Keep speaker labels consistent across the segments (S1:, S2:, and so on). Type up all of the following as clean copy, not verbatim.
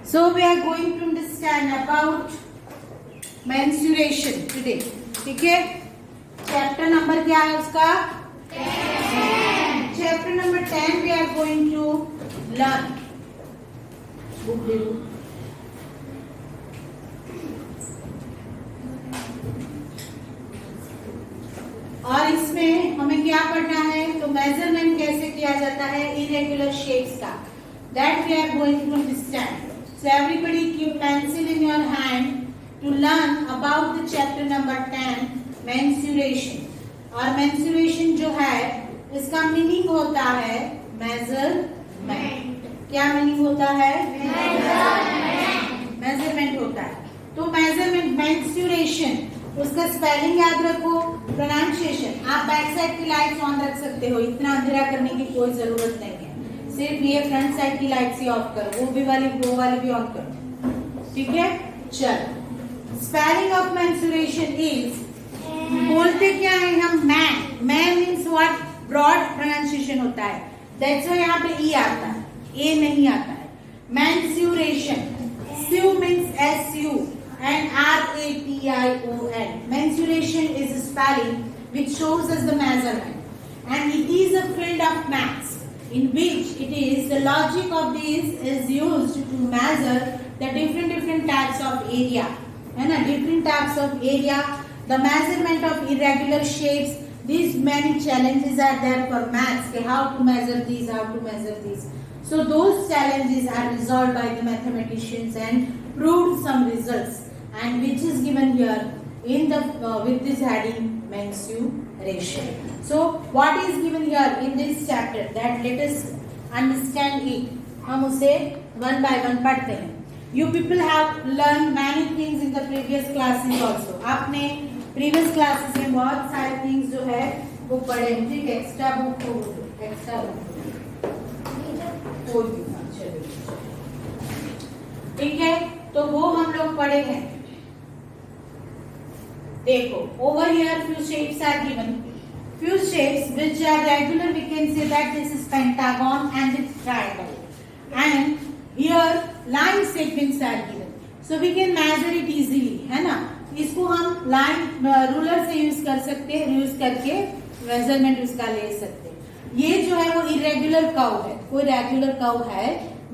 S1: So we are going to understand about mensuration today. ठीक है? Chapter number क्या है उसका? 10. Chapter number 10 we are going to learn. Book दे दो. और इसमें हमें क्या पढ़ना है? तो मेजरमेंट कैसे किया जाता है इरेगुलर शेप्स का. That we are going to understand. So everybody keep pencil in your hand to learn about the chapter number 10 mensuration. और mensuration जो है इसका मीनिंग होता है मेजरमेंट. क्या मीनिंग होता है? मेजरमेंट होता है. तो मेजरमेंट mensuration उसका स्पेलिंग याद रखो, प्रोनाउंसिएशन. आप बैक साइड की लाइट्स ऑन रख सकते हो, इतना अंधेरा करने की कोई जरूरत नहीं है. सिर्फ ये फ्रंट साइड की लाइट्स ही ऑफ करो, वो वाली भी ऑन करो. ठीक है? चलो. स्पेलिंग ऑफ मेंसुरेशन इज, बोलते क्या है हम? Man means what? Broad pronunciation होता है. दैट्स व्हाई यहाँ पे ई आता है, ए नहीं आता है. मेंसुरेशन, स्यू means SU and RATION. Mensuration is a spelling which shows us the measurement, and it is a field of maths in which it is the logic of this is used to measure the different types of area, and different types of area, the measurement of irregular shapes. These many challenges are there for maths, how to measure these, how to measure these. So those challenges are resolved by the mathematicians and proved some results, and which is given here in the with this heading mensuration. So what is given here in this chapter, that let us understand it. हम उसे one by one पढ़ते हैं. You people have learned many things in the previous classes also. आपने previous classes में बहुत सारे things जो है वो पढ़े हैं. ठीक है? एक्स्ट्रा बुक हो, एक्स्ट्रा बुक ठीक है, तो वो हम लोग पढ़े हैं. देखो, over here few shapes are given. Few shapes which are regular, we can say that this is pentagon and it's triangle. And here line segments are given. So we can measure it easily, है ना? इसको हम line ruler से use कर सकते हैं, use करके measurement उसका ले सकते हैं. ये जो है वो इरेगुलर कर्व है, कोई रेगुलर कर्व है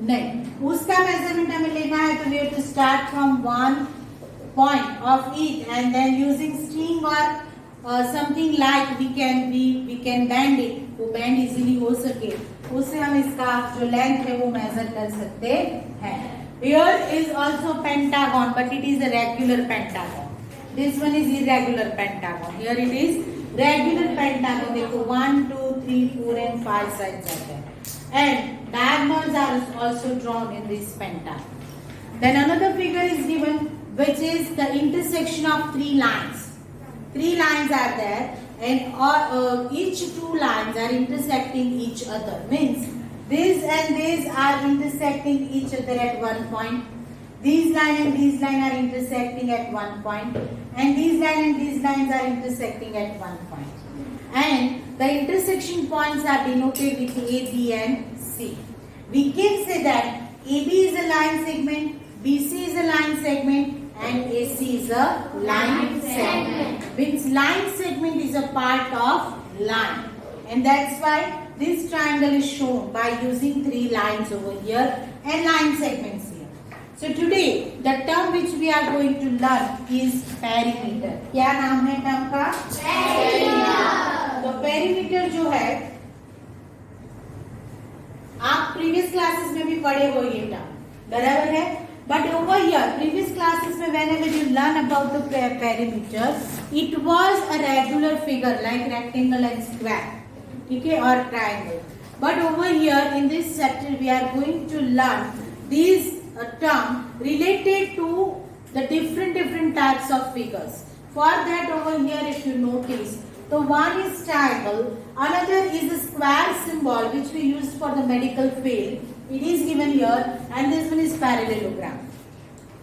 S1: नहीं. उसका मेजरमेंट हमें लेना है तो we have to start from one point of it, and then using string or something like we can bend it. वो bend easily हो सके, उससे हम इसका जो लेंथ है वो मेजर कर सकते हैं. Here is also pentagon, but it is a regular pentagon. This one is irregular pentagon. Here it is regular pentagon. देखो 1, 2, 3, 4 and 5 sides are there, and diagonals are also drawn in this pentagon. Then another figure is given, which is the intersection of three lines. Three lines are there, and each two lines are intersecting each other. Means this and this are intersecting each other at one point. These line and these line are intersecting at one point, and these line and these lines are intersecting at one point. And the intersection points are denoted with A, B and C. We can say that AB is a line segment, BC is a line segment, and AC is a line segment. Which line segment is a part of line, and that's why this triangle is shown by using three lines over here and line segments here. So today the term which we are going to learn is perimeter. क्या नाम है term का? perimeter. तो perimeter जो है आप previous classes में भी पढ़े हो ये टर्म, बराबर है. But over here previous classes में whenever you learn about the perimeter, it was a regular figure like rectangle and square, ठीक है, और triangle. But over here in this chapter we are going to learn these term related to the different types of figures. For that over here if you notice, so one is triangle, another is a square symbol which we use for the medical field. It is given here, and this one is parallelogram.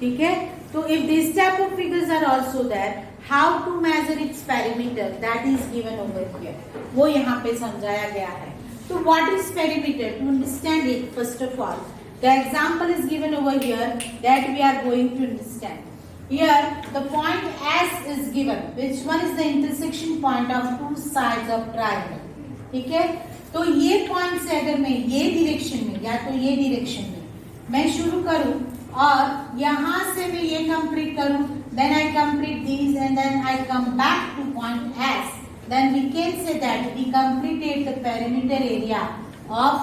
S1: ठीक है? तो if this type of figures are also there, how to measure its perimeter, that is given over here. वो यहाँ पे समझाया गया है. So what is perimeter? To understand it, first of all, The example is given over here that we are going to understand. Here the point S is given, which one is the intersection point of two sides of triangle. ठीक है, तो ये point से अगर मैं ये direction में या तो ये डायरेक्शन में मैं शुरू करूं और यहाँ से मैं ये कंप्लीट करूं, then I complete these and then I come back to point S, then we can say that we completed the perimeter area of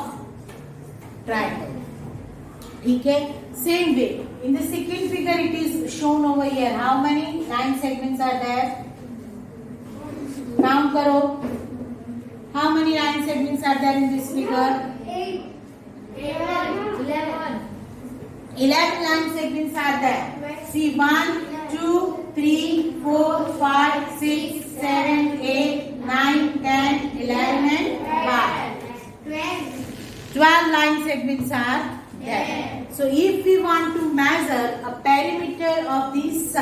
S1: triangle. ठीक है, same way in the second figure it is shown over here. How many line segments are there? Count करो. How many line segments are there in this figure? 11 line segments are there. See, 1, 2, 3, 4, 5, 6, 7, 8, 9, 10, 11 and 12. 12 line segments are there. So if we want to measure a perimeter of this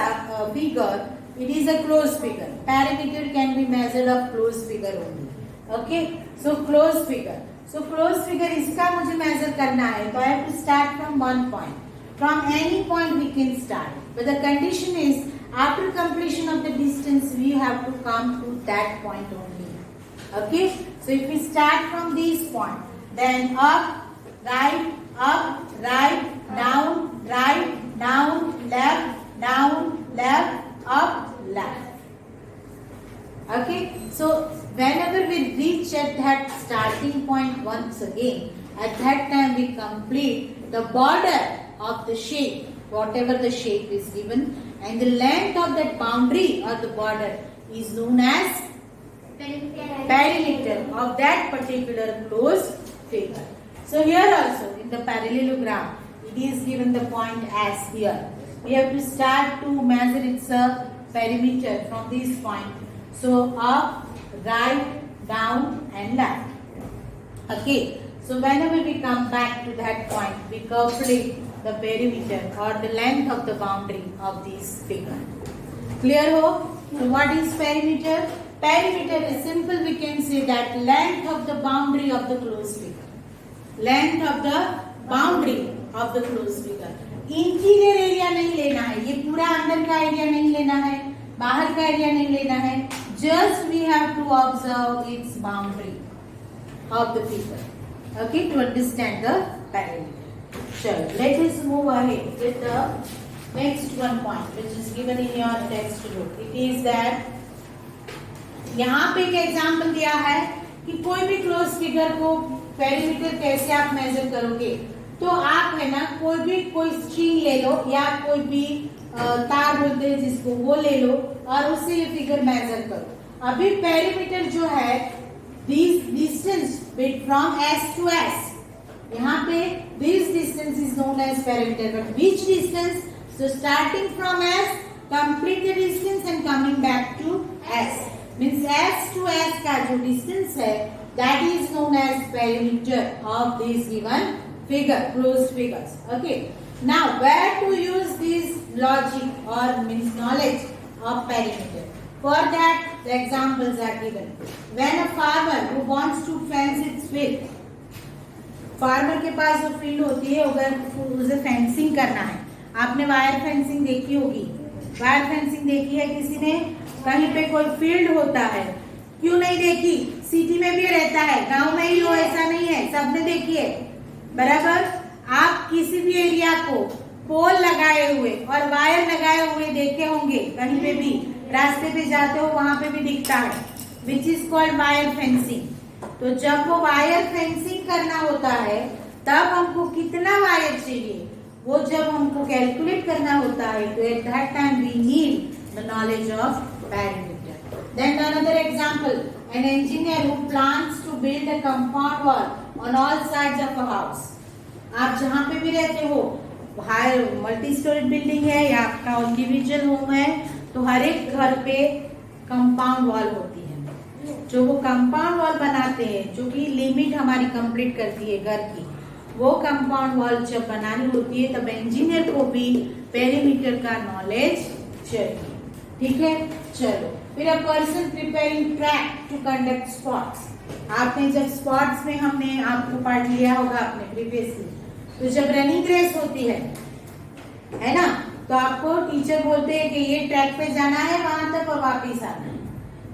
S1: figure, it is a closed figure. Perimeter can be measured of closed figure only. Okay, so closed figure. So closed figure इसका मुझे measure करना है, तो I have to start from one point. From any point we can start, but the condition is after completion of the distance we have to come to that point only. Okay, so if we start from this point, then up, right, down, left, up, left. Okay, so whenever we reach at that starting point once again, at that time we complete the border of the shape, whatever the shape is given, and the length of that boundary or the border is known as perimeter of that particular closed figure. So here also in the parallelogram, it is given the point as here. We have to start to measure its perimeter from this point. So up, right, down and left. Okay, so whenever we come back to that point, we calculate the perimeter or the length of the boundary of this figure. Clear ho? So what is perimeter? Perimeter is simple, we can say that length of the boundary of the closed figure. Length of the boundary of the closed figure. Interior area नहीं लेना है, ये पूरा अंदर का area नहीं लेना है, बाहर का एरिया नहीं लेना है, just we have to observe its boundary of the figure. Okay, to understand the perimeter. Sure, let us move ahead with the next one point which is given in your textbook. It is that यहाँ पे एक example दिया है कि कोई भी close figure को perimeter कैसे आप मेजर करोगे, तो आप है ना कोई स्ट्रिंग ले लो या कोई भी तार बोलते हैं जिसको, वो ले लो और उससे ये फिगर मेजर करो. अभी पेरीमीटर जो है this distance from S to S, यहाँ पे this distance is known as perimeter, but which distance? So starting from S, complete the distance and coming back to S, means S to S का जो distance है that is known as perimeter of this given figure, closed figures. Okay, now where to use this logic or means knowledge of perimeter? For that the examples are given. When a farmer who wants to fence its field, farmer के पास जो field होती है अगर उसे fencing करना है, आपने wire fencing देखी होगी, वायर फेंसिंग देखी है किसी ने? कहीं पे कोई फील्ड होता है, क्यों नहीं देखी? सिटी में भी रहता है, गांव में ही हो ऐसा नहीं है, सबने देखी है बराबर. आप किसी भी एरिया को पोल लगाए हुए और वायर लगाए हुए देखे होंगे, कहीं पे भी रास्ते पे जाते हो वहां पे भी दिखता है, which is called wire fencing. तो जब वो वायर फेंसिंग करना होता है तब हमको कितना वायर चाहिए वो जब हमको कैलकुलेट करना होता है, तो at that time we need the knowledge of perimeter. Then another example, an engineer who plans to build a compound wall on all sides of a house. आप जहाँ पे भी रहते हो, हाई मल्टी स्टोरेज बिल्डिंग है या आपका individual home है, तो हर एक घर पे कंपाउंड वॉल होती है. जो वो कंपाउंड वॉल बनाते हैं, जो कि लिमिट हमारी कंप्लीट करती है घर की, वो कंपाउंड वॉल जब बनानी होती है तब इंजीनियर को भी पेरीमीटर का नॉलेज चाहिए. ठीक है, चलो फिर a person preparing track to conduct sports. आपने जब स्पॉट्स में हमने आपको पार्ट लिया होगा आपने प्रीवियसली, तो जब रनिंग रेस होती है ना, तो आपको टीचर बोलते हैं कि ये ट्रैक पे जाना है वहां तक और वापिस आना है।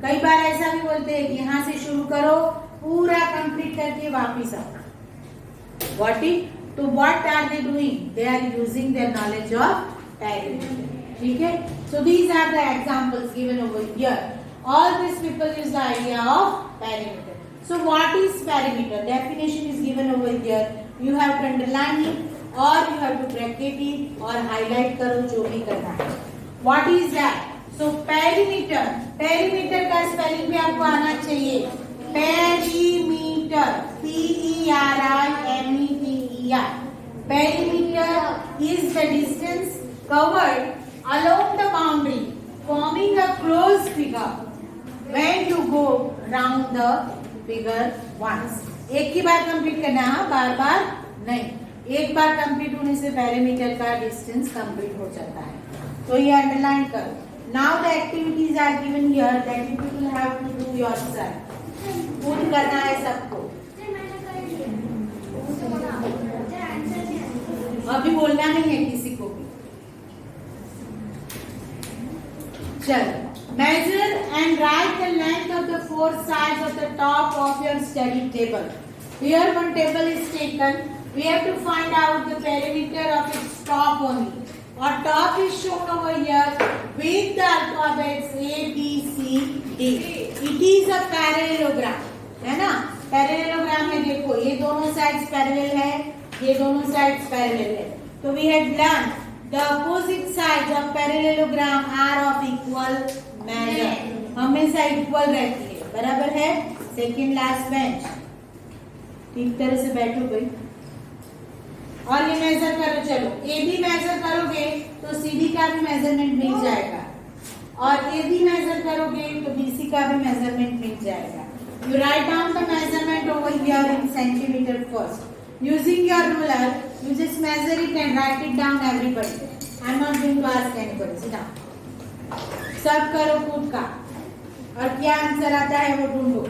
S1: कई बार ऐसा भी बोलते हैं कि यहाँ से शुरू करो, पूरा कंप्लीट करके वापिस आओ। व्हाट इज, तो what are they doing, they are using their knowledge of perimeter. ठीक है, so these are the examples given over here. All these people use the idea of perimeter. So what is perimeter? Definition is given over here. You have to underline it or you have to bracket it or highlight करो, जो भी करना है। What is that? So perimeter. Perimeter का spelling भी आपको आना चाहिए। Perimeter. P-E-R-I-M-E-T-E-R. Perimeter is the distance covered along the boundary, forming a closed figure when you go round the figure once. एक ही बार कंप्लीट करना है, बार बार नहीं। एक बार कंप्लीट होने से पेरीमीटर का डिस्टेंस कंप्लीट हो जाता है। तो ये अंडरलाइन करो। Now the activities are given here that you will have to do yourself. खुद करना है सबको। अभी बोलना नहीं है किसी को भी। चलो, measure and write the length of the four sides of the top of your study table. Here one table is taken. We have to find out the perimeter of its top only. Our top is shown over here with the alphabets A, B, C, D. It is a parallelogram, है ना? Parallelogram में देखो, ये दोनों sides parallel है, ये दोनों sides parallel है। तो we had learned the opposite sides of parallelogram are of equal measure. हमेशा इक्वल रहती है, बराबर है। सेकेंड लास्ट बेंच, ठीक तरह से बैठो भाई। और ये मेजर करो, चलो ए बी मेजर करोगे तो सी डी का भी मेजरमेंट मिल जाएगा, और ए बी मेजर करोगे तो बी सी का भी मेजरमेंट मिल जाएगा। You write down the measurement over here in centimetre first. Using your ruler, you just measure it and write it down, everybody. I am not going to ask anybody. Sit down. सब करो खुद का, और क्या answer आता है वो ढूंढो।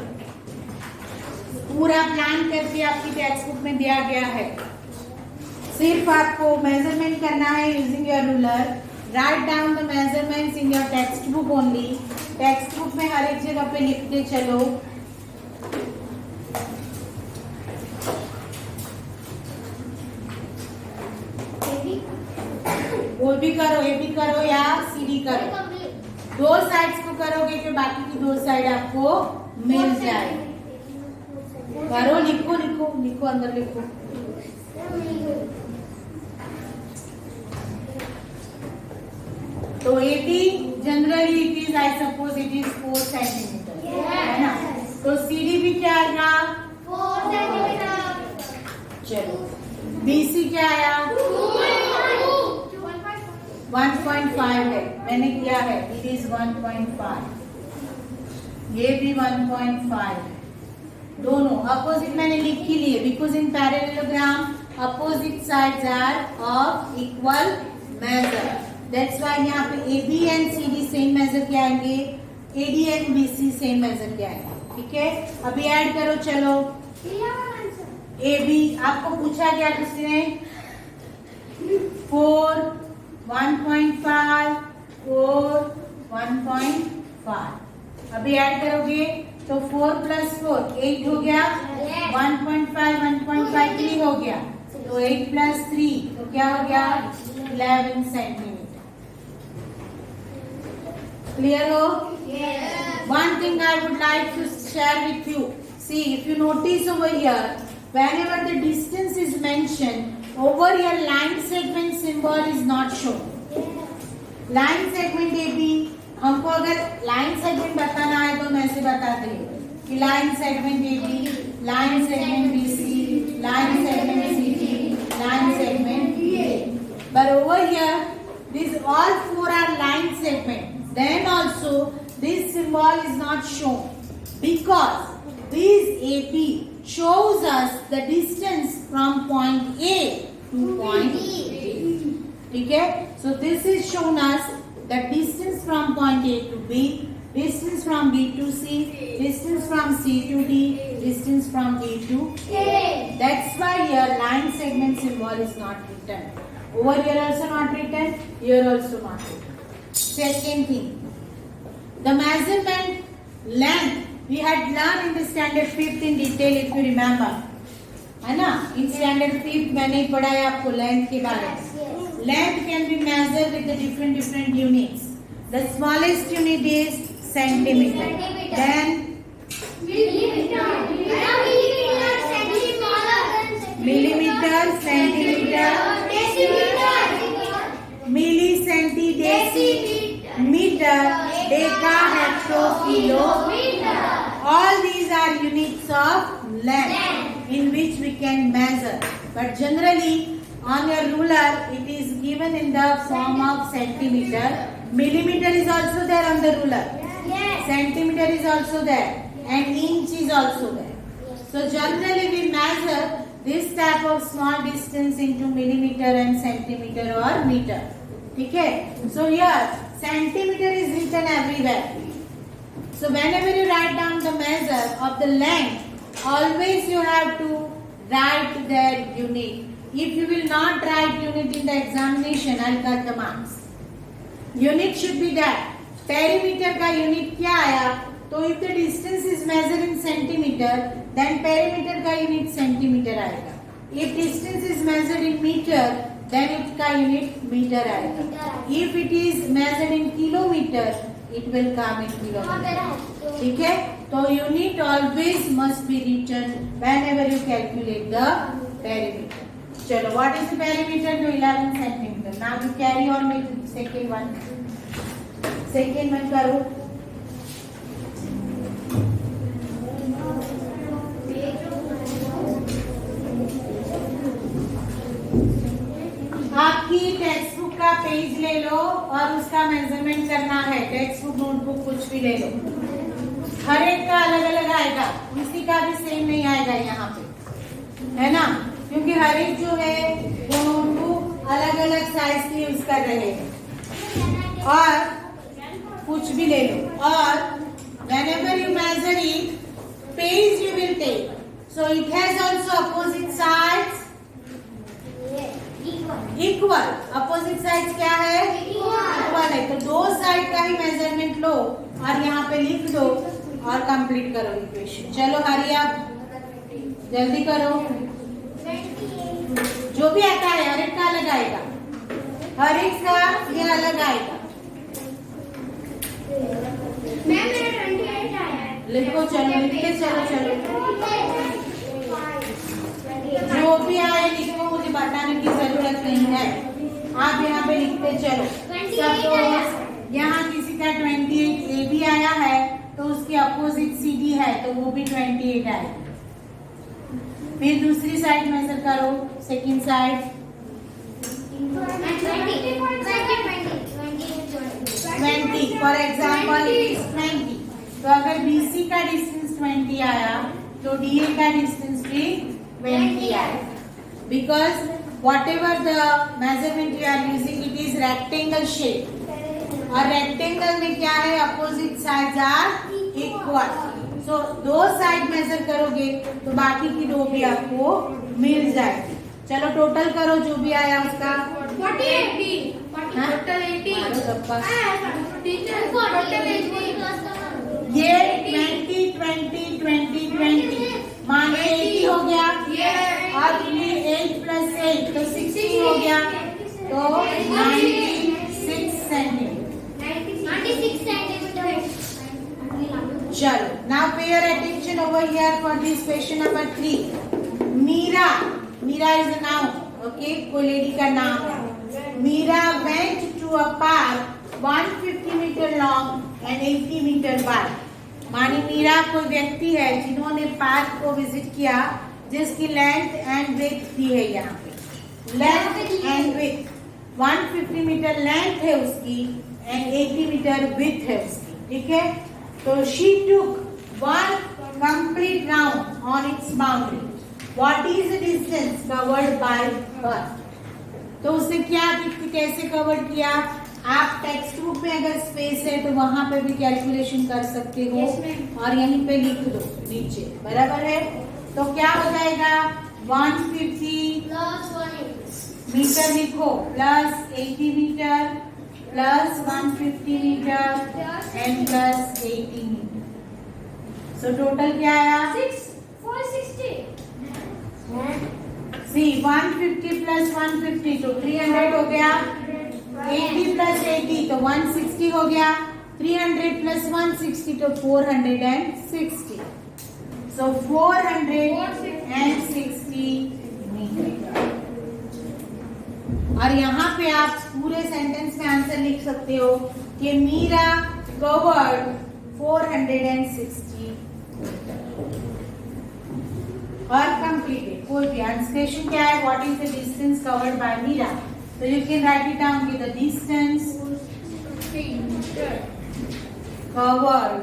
S1: पूरा प्लान करके आपकी टेक्स्ट बुक में दिया गया है। सिर्फ आपको मेजरमेंट करना है using your ruler. Write down the measurements in your text book only. Text book में हर एक जगह पे लिखते चलो। वो भी करो, ए भी करो या सी डी करो। दो साइड्स को करोगे तो बाकी की दो साइड आपको मिल जाएगी। करो, लिखो लिखो लिखो, अंदर लिखो। तो 80 generally it is, I suppose it is 4 centimetre, है ना? तो सी डी भी क्या आएगा? 4 सेंटीमीटर। चलो, बी सी क्या आया? 1.5 है, मैंने किया है, इट इज 1.5। ये भी 1.5। दोनों अपोजिट मैंने लिख ही लिए, because in parallelogram opposite sides are of equal measure. That's why यहाँ पे A B and C D same measure के आएंगे, A D and B C same measure के आएंगे। ठीक है, अभी ऐड करो। चलो, ए बी आपको पूछा गया किसी ने? 4, 1.5, 4, 1.5। अभी ऐड करोगे तो 4 + 4 8 हो गया, 1.5 1.5 3 हो गया, तो 8 + 3 तो क्या हो गया? 11 सेंटीमीटर। क्लियर हो? One thing I would like to share with you. See, if you notice over here, whenever the distance is mentioned, over here line segment symbol is not shown. Line segment AB, हमको अगर line segment बताना है तो मैं ऐसे बताते हैं कि line segment AB, line segment BC, line segment CD, line segment BA. But over here, these all 4 are line segments. Then also this symbol is not shown because this AB shows us the distance from point A to point B. ठीक है? So this is shown us the distance from point A to B. distance from B to C, distance from C to D, distance from D to A. That's why here line segment symbol is not written. Over here also not written, here also not written. Second thing, the measurement length we had learned in the standard 5th in detail if you remember. है ना? In standard 5th मैंने पढ़ा है आपको length के बारे में. Length can be measured with the different units. The smallest unit is centimeter. Then millimeter, centimeter, milli, centi, deci, meter, deca, hecto, kilo. All these are units of length in which we can measure. But generally on your ruler it is given in the form of centimeter. Millimeter is also there on the ruler. Centimeter is also there and inch is also there. So generally we measure this type of small distance into millimeter and centimeter or meter. Okay? So here centimeter is written everywhere. So whenever you write down the measure of the length, always you have to write their unit. If you will not write unit in the examination, I will cut the marks. Unit should be that. Perimeter का unit क्या आया? तो if the distance is measured in centimeter, then perimeter का unit centimeter आएगा. If distance is measured in meter, then it का unit meter आएगा. If it is measured in kilometer, it will come in kilometer. ठीक है? तो unit always must be written whenever you calculate the perimeter. चलो, what is the perimeter? तो 11 centimeter. Now you carry on with second one. Second one करो. आपकी text book का page ले लो और उसका मेजरमेंट करना है. टेक्स्ट बुक, नोटबुक कुछ भी ले लो. हर एक का अलग अलग आएगा, किसी का भी सेम नहीं आएगा यहाँ पे, है ना? क्योंकि हर एक जो है वो नोटबुक अलग अलग साइज की यूज कर रहे हैं. और कुछ भी ले लो. और whenever you measure it, page you will take. So it has also opposite sides. Equal. Opposite side क्या है? इक्वल है. तो दो साइड का ही मेजरमेंट लो और यहाँ पे लिख दो और कंप्लीट करो इक्वेशन. चलो हरी आप जल्दी करो. जो भी आता है हर एक का अलग आएगा. हर एक का ये अलग आएगा. लिखो. चलो लिखते चलो. जो भी आए लिखो, मुझे बताने की जरूरत नहीं है. आप यहाँ पे लिखते चलो. सपोज यहाँ किसी का 28 ए भी आया है तो उसकी अपोजिट सी डी है तो वो भी 28 आए. फिर दूसरी साइड मेजर करो. Second side 20. For example 20. तो अगर BC का डिस्टेंस 20 आया तो DA का डिस्टेंस भी 20 आया. Because whatever the measurement you are using, it is rectangle shape. और रेक्टेंगल में क्या है? Opposite sides are equal. So दो साइड मेजर करोगे तो बाकी की दो भी आपको मिल जाएगी. चलो टोटल करो जो भी आया उसका.
S2: 40.
S1: ये 20 20 20 20 माने 80 हो गया. और ये 8 प्लस 8 तो 60 हो गया. तो 96 सेंटीमीटर. चलो. Now pay your attention over here for this question number 3. Meera is a noun. Okay, कोई लेडी का नाम है. Meera went to a park 150 meter long and 80 meter wide. मानी मीरा कोई व्यक्ति है जिन्होंने पार्क को विजिट किया जिसकी लेंथ एंड विड्थ दी है. यहाँ पे length and width 150 metre length है उसकी एंड 80 मीटर विड्थ है उसकी. ठीक है. तो she took one complete round on it's boundary. What is the distance covered bye हर? तो उसने क्या कैसे कवर किया? आप टेक्स्ट बुक में अगर स्पेस है तो वहां पे भी कैलकुलेशन कर सकते हो। और यहीं पे लिख दो नीचे, बराबर है। तो क्या हो जाएगा 150 मीटर लिखो plus 80 metre plus 150 metre and plus 80 metre. So total क्या आया
S2: 460।
S1: सी 150 प्लस 150 तो 300 हो गया। 80 प्लस 80 तो 160 हो गया। 300 प्लस 160 तो 460। सो 460 मीटर। और यहाँ पे आप पूरे सेंटेंस में आंसर लिख सकते हो कि मीरा कवर्ड 460 और कंप्लीटेड। कोई भी क्वेश्चन क्या है, what is the distance covered by Meera, so you can write it down with the distance covered,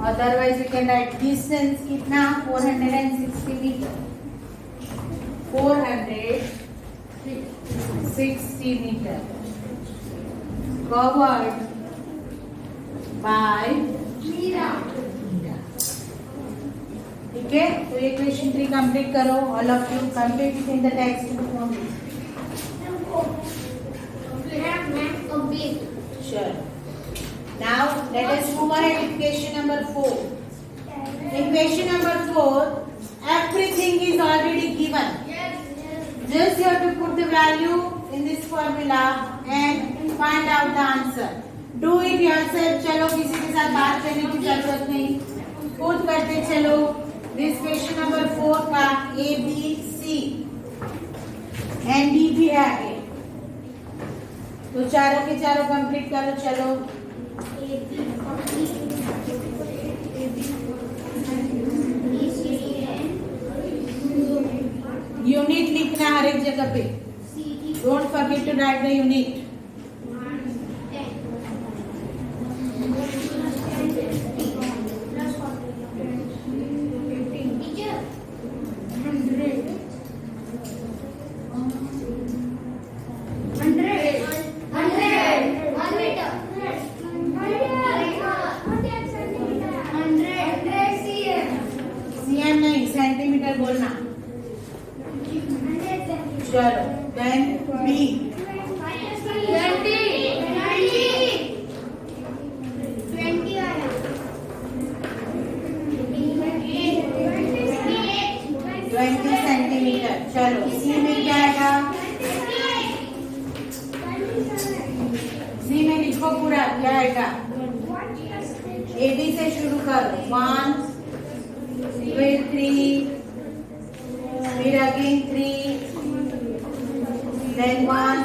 S1: otherwise you can write distance कितना 460 meter, 460 meter covered by
S2: Meera.
S1: ठीक है। तो ये क्वेश्चन 3 कंप्लीट करो, all of you complete it in the text book only. Sure. Now let us move ahead with question number 4. In question number 4, everything is already given. Just you have to put the value in this formula and find out the answer. Do it yourself. चलो किसी के साथ बात करने की जरूरत नहीं, खुद करते चलो। This question number 4 का A, B, C and D भी है आगे, तो चारों के चारों कंप्लीट करो चलो। यूनिट लिखना हर एक जगह पे, don't forget to write the unit. CM नहीं, सेंटीमीटर बोलना। चलो देन बी 20 सेंटीमीटर। चलो सी में क्या आएगा, सी में लिखो पूरा क्या आएगा। ए बी से शुरू करो, 1 फिर 3 फिर again 3 then 1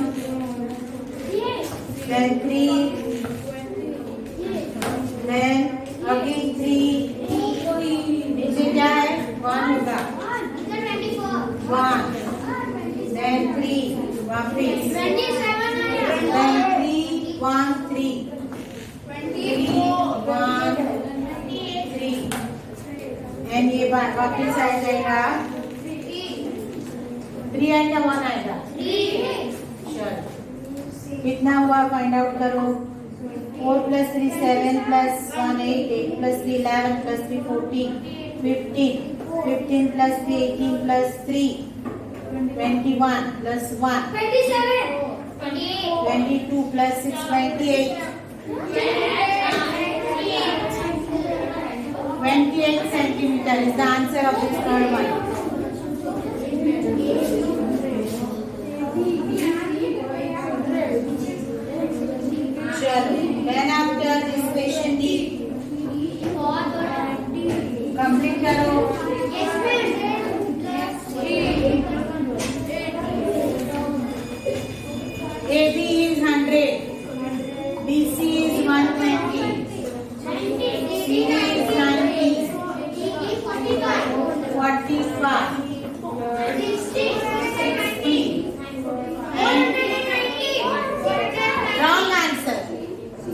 S1: then 3 then again 3 नीचे क्या है 1 होगा 1 then 3 वापिस then 3 1 3 3 1 3 and ये बार वापिस आ जाएगा 3 आएगा 1 आएगा। चलो कितना हुआ फाइंड आउट करो। 4 + 3 7 + 1 8 8 + 3 11 + 3 14 15 15 + 3 18 + 3 21 + 1 22 + 6 28 28 centimeter is the answer of this third one. चलो then after this question D complete करो। AB is 100, BC is 120, CD is 90, 45, 60 and wrong answer,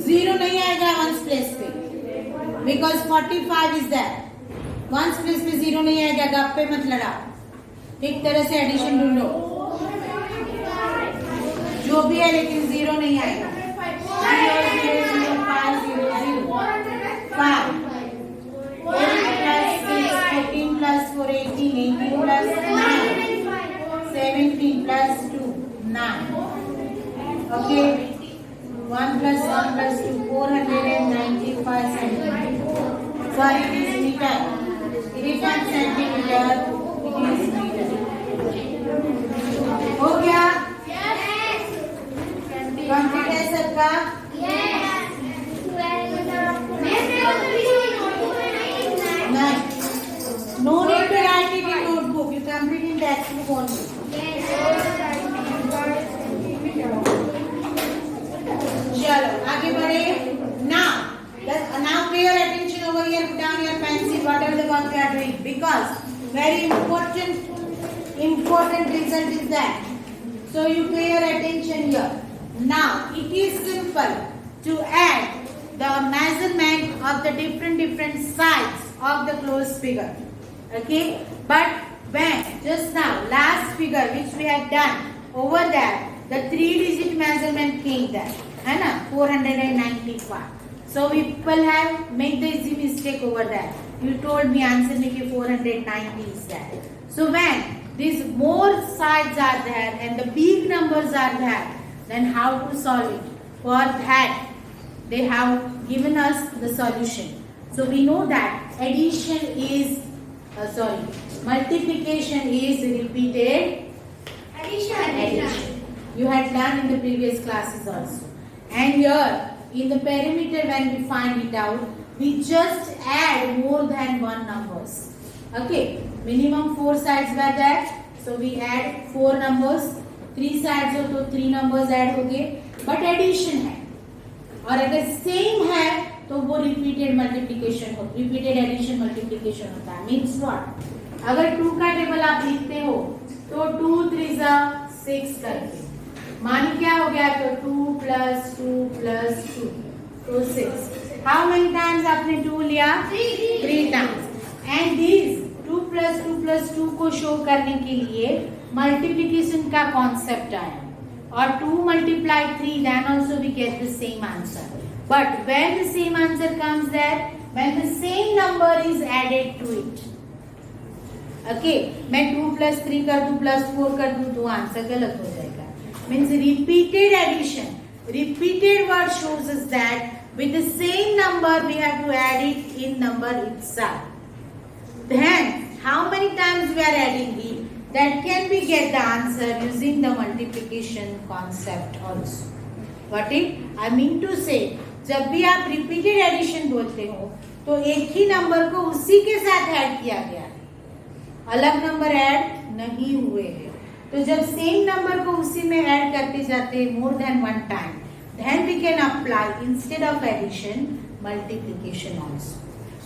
S1: 0 नहीं आएगा वंस प्लेस पे, because 45 is that. Ones place पे 0 नहीं आएगा, गप पे मत लड़ाओ, ठीक तरह से एडिशन ढूंढो। जो भी है लेकिन 0 नहीं आएगा। 0 0 0 5 0 0 5 14 plus 4 18 18 plus 9 17 plus 2 9 okay 1 plus 1 plus 2 495 centimeter. Sorry, it is meter. It is not centimeter. It is meter. हो गया? कंप्लीट है सबका? नहीं. No need to write it in notebook. You complete in textbook only. चलो आगे बढ़े. Now pay your attention over here. Put down your pencil. Whatever the work you are doing, because very important result is that. So you pay your attention here. Now it is simple to add the measurement of the different sides of the closed figure. Okay, but when just now last figure which we had done over there, the 3-digit measurement came there, है ना, 495. So people have made the easy mistake over there. You told me answer me कि 490 is there. So when these more sides are there and the big numbers are there, then how to solve it? For that they have given us the solution. So we know that addition is multiplication is repeated addition. You had learned in the previous classes also. And here in the perimeter, when we find it out, we just add more than one numbers. Okay, minimum 4 sides were there, so we add 4 numbers. 3 sides हो तो 3 numbers add हो गए, but addition है. और अगर same है तो वो repeated multiplication हो, repeated addition multiplication होता है. Means what? अगर 2 का टेबल आप लिखते हो तो 2 3 6 करके मान क्या हो गया, तो 2 plus 2 plus 2 तो 6. How many times आपने 2 लिया? 3 times. And these 2 plus 2 plus 2 को शो करने के लिए मल्टीप्लिकेशन का कॉन्सेप्ट आया, और 2 multiply 3 then also we get the same answer. But when the same answer comes there, when the same number is added to it. Okay, मैं 2 plus 3 कर दूं plus 4 कर दूं तो आंसर गलत हो जाएगा. Means repeated addition. Repeated word shows us that with the same number we have to add it in number itself. Then how many times we are adding it? That can we get the answer using the multiplication concept also. What it? I mean to say, जब भी आप repeated addition बोलते हो तो एक ही number को उसी के साथ ऐड किया गया है, अलग नंबर ऐड नहीं हुए हैं. तो जब सेम नंबर को उसी में ऐड करते जाते हैं more than one time, then we can apply instead of addition multiplication also.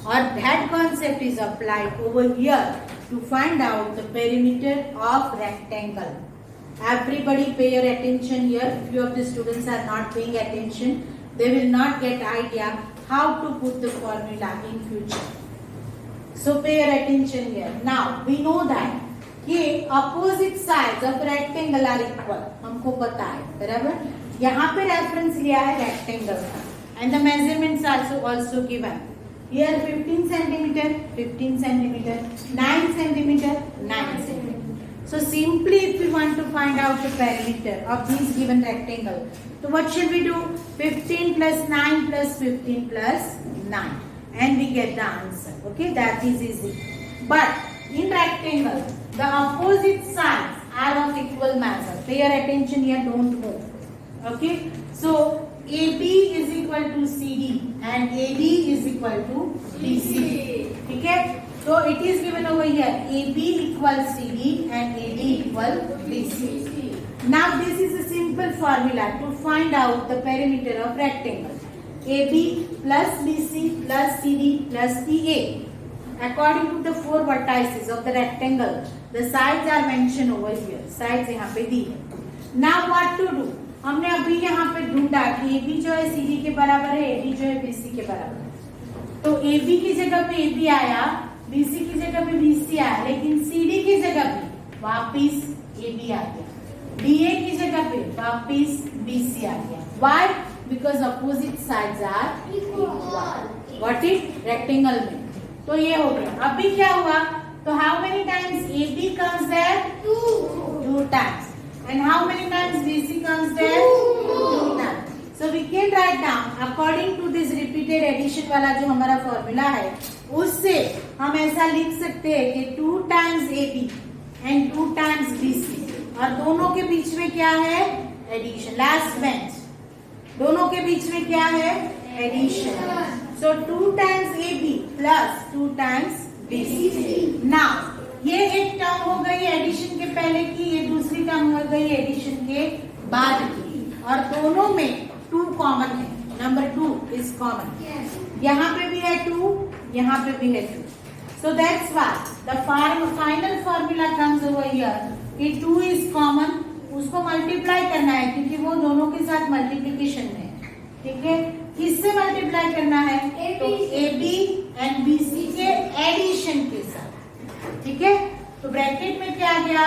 S1: Or that concept is applied over here to find out the perimeter of rectangle. Everybody pay your attention here. Few of the students are not paying attention. They will not get idea how to put the formula in future. So pay your attention here. Now we know that ये opposite sides of rectangle are equal. हमको पता है, बराबर. यहाँ पे reference लिया है rectangle का, and the measurements also given. Here 15 centimeter, 15 centimeter, 9 centimeter, 9 centimeter. So simply if we want to find out the perimeter of this given rectangle, so what should we do? 15 plus 9 plus 15 plus 9, and we get the answer. Okay, that is easy. But in rectangle, the opposite sides are of equal measure. Pay your attention here, don't move. Okay, so AB is equal to CD and AD is equal to BC. Okay, so it is given over here AB equals CD and AD equal BC. Now this is a simple formula to find out the perimeter of rectangle. AB plus BC plus CD plus EA. According to the 4 vertices of the rectangle, the sides are mentioned over here. Sides यहाँ पे दी है. Now what to do? हमने अभी यहाँ पे ढूंढा कि AB जो है CD के बराबर है, AD जो है BC के बराबर है. तो AB की जगह पे AB आया, BC की जगह पे BC आया, लेकिन CD की जगह पे वापिस AB आ गया. DA की जगह पे वापिस BC आ गया. Why? Because opposite sides are equal. Got it? Rectangle में. तो ये हो गया. अभी क्या हुआ? तो how many times AB comes there? 2 times. And how many times BC comes there? 2 times. So we can write down according to this repeated addition वाला जो हमारा फॉर्मूला है, उससे हम ऐसा लिख सकते हैं कि 2 times AB and 2 times BC, और दोनों के बीच में क्या है? एडिशन. Last bench. दोनों के बीच में क्या है? Addition. So 2 times AB plus 2 times BC. Now ये एक टर्म हो गई एडिशन के पहले की, ये दूसरी टर्म हो गई एडिशन के बाद की, और दोनों में 2 कॉमन है. Number 2 is common. यहाँ पे भी है 2, यहाँ पे भी है 2. So that's why the final formula comes over here कि 2 is common. उसको मल्टीप्लाई करना है क्योंकि वो दोनों के साथ मल्टीप्लिकेशन में है. ठीक है, किससे मल्टीप्लाई करना है? तो AB एंड BC के एडिशन के साथ. ठीक है, तो ब्रैकेट में क्या आ गया?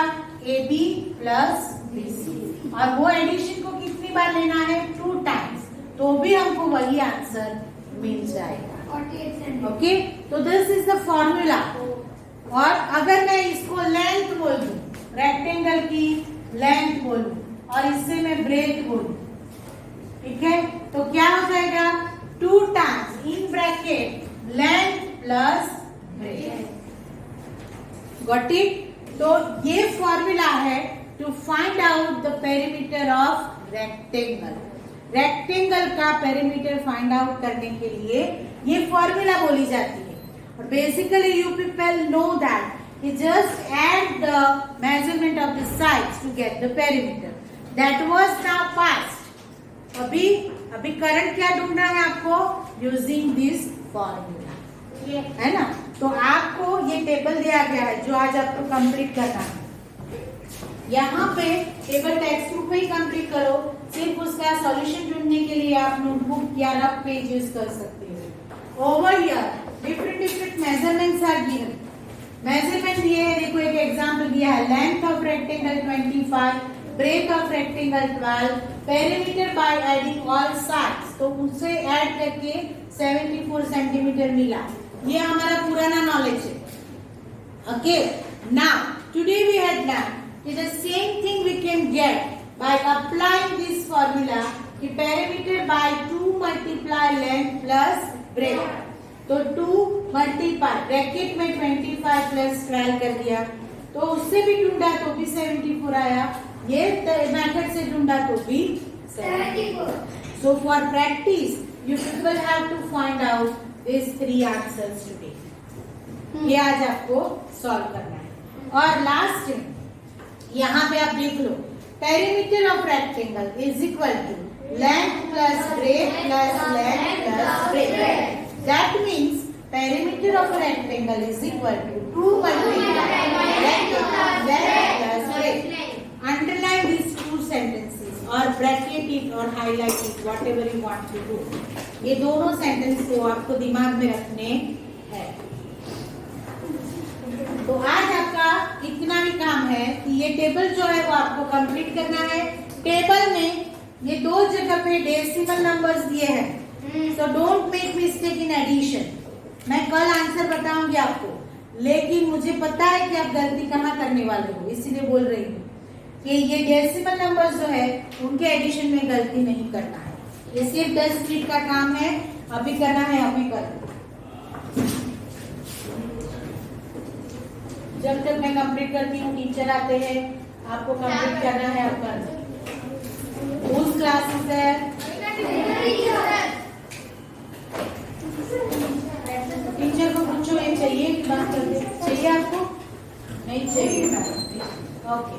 S1: AB प्लस BC, और वो एडिशन को कितनी बार लेना है? 2 टाइम्स. तो भी हमको वही आंसर मिल जाएगा. ओके, तो दिस इज द फॉर्मूला. और अगर मैं इसको लेंथ बोल दूं, रेक्टेंगल की लेंथ बोलूं और इससे मैं ब्रेथ बोलूं, ठीक है, तो क्या हो जाएगा? 2 times in bracket length plus breadth. Got it? तो ये फॉर्मूला है to find out the perimeter of rectangle. Rectangle का पेरीमीटर फाइंड आउट करने के लिए ये फॉर्मूला बोली जाती है. और basically you people know that you just add the measurement of the sides to get the perimeter. That was now past. अभी करंट क्या ढूंढना है आपको? यूजिंग दिस फॉर्मूला, है ना. तो आपको ये टेबल दिया गया है जो आज आपको कंप्लीट करना है. यहाँ पे टेबल टेक्स्ट बुक में ही कंप्लीट करो. सिर्फ उसका सॉल्यूशन ढूंढने के लिए आप नोटबुक या रफ पेज यूज कर सकते हो. Over here different measurements are given. Measurement ये है, देखो एक एग्जांपल दिया है. Length of rectangle 25, breadth of rectangle 12, perimeter by adding all sides, तो उससे ऐड करके 74 सेंटीमीटर मिला. ये हमारा पुराना नॉलेज है. Okay, now today we had learn the same thing we can get by applying this formula कि perimeter by 2 multiply length plus breadth. तो 2 multiply ब्रैकेट में 25 plus 12 कर दिया, तो उससे भी ढूंढा तो भी 74 आया. ये मेथड से ढूंढा तो भी 74. So for practice you people have to find out these 3 answers today. ये आज आपको सॉल्व करना है. और लास्ट यहाँ पे आप लिख लो, perimeter of rectangle is equal to length plus breadth plus length plus breadth. That means perimeter of rectangle is equal to 2 multiply length plus breadth. Underline this 2 sentences और ब्रैकेट इट और highlight it, whatever you want to do. ये दोनों sentence को आपको दिमाग में रखने हैं. तो आज आपका इतना ही काम है कि ये टेबल जो है वो आपको कंप्लीट करना है. टेबल में ये 2 जगह पे डेसिमल नंबर्स दिए हैं, so don't make mistake in addition. मैं कल आंसर बताऊंगी आपको, लेकिन मुझे पता है कि आप गलती कहाँ करने वाले हो, इसीलिए बोल रही हूँ कि ये डेसिमल नंबर्स जो है उनके एडिशन में गलती नहीं करना है. ये सिर्फ 10 मिनट का काम है. अभी करना है, अभी करो. जब तक मैं कंप्लीट करती हूँ टीचर आते हैं, आपको कंप्लीट करना है. आपका उस क्लासेस है. टीचर को पूछो ये चाहिए कि बात कर दे. चाहिए आपको? नहीं चाहिए. ओके.